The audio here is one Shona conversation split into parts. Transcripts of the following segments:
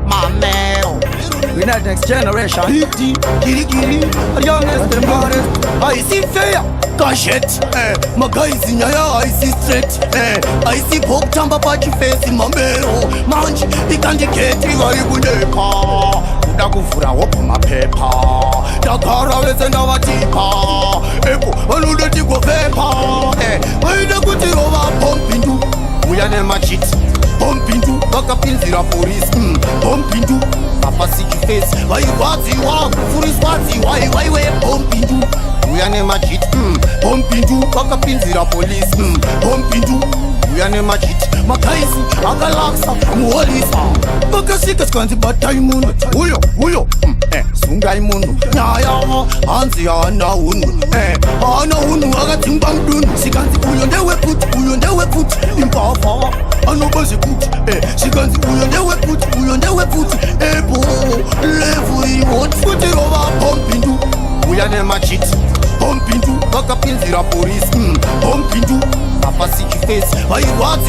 Mamero. We're not next generation. Giri, Youngest and modest. I see fair. Cachette, my guys in ya, I see straight, I see pop tamba pachi face in Mamero. Manch, he can't get you are you good pa. Udakufura opa my paper. Dakara is another tipa. Epo, another tigo paper. I don't go to over pumping you. We are never cheat. Pumping you, back up in the police. Pumping you, Papa see your face. Why you want you walk? Furious party, why pumping you? We are never cheat. Pumping you, back up in the police. Pumping you, we are never cheat. Makaisi, Akalaksa, Mualisa. Bakasika skanzi bataimun. Uyo, Sungai Munu. Naya, Hansi, Ana Unu. Ana Unu, Agatimbandun. Sikanzi Uyon, they were put in power. Anobasi put, Sikanzi Uyon, they were put. Ebo, Levu, what put it over pumping you. We are never cheat. Pumping you, back up in the police. Pumping you, Papa see your face. Why you walk?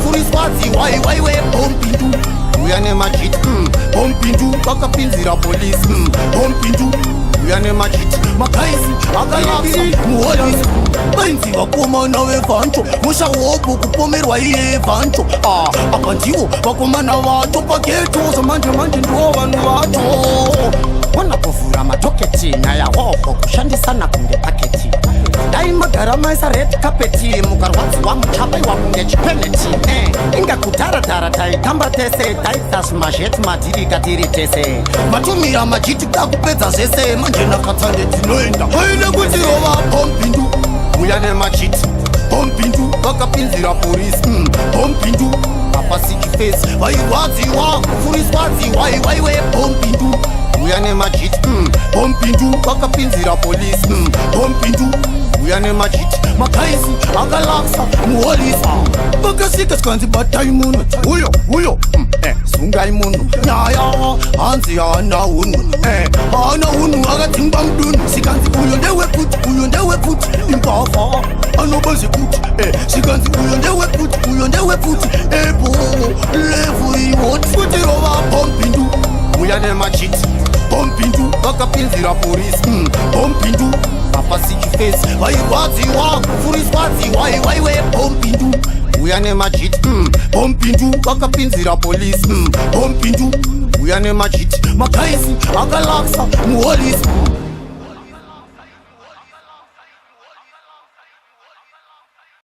Furious party, why pumping you? We are never cheat. Pumping you, back up in the police. Pumping you, we are never cheat. Makaisi, Akalaksa, Mualisa. Bainzi wakoma nawe vancho. Musha wopo kupomerwa iye vancho. Apantiwo, wakoma na wacho. Paketo, samanje ndo vanu wacho. Wanapofura matoketi na ya hoho kushandisana kunge paketi. Daima garama isa red carpeti. Mukarwazi wa mchapai wa kunge chipeneti. Inga kutaratara tai tamba tese. Taitas majet madiri katiri tese. Matumira majiti kakupeza zese. Manjena katande tinoenda. Haina kuti over pumping you. Uyane machit. Pumping you. Baka pinzira police. Pumping you. Papa see your face. Why you walk? Furious party. Why pumping you? We are never cheat. Pumping you, back up in the police. Pumping you, we are never cheat. Makaisi, Akalaksa, Mualisa. Bakasika skanzi bataimun. Uyo, Sungai Munu. Naya, Hansi, Ana Unu. Ana Unu, Agatimbandun. Sikanzi Uyon, they were put in power. Anobasi put, Sikanzi Uyon, they were put. Ebo, Levu, what put it over pumping you. We are never cheat. Pumping you, back up in the police. Pumping you, Papa see your face. Why you walk? Furious party, why pumping you? We are never cheat. Pumping you, back up in the police. Pumping you, we are never cheat. Makaisi, Akalaksa, Mualisa.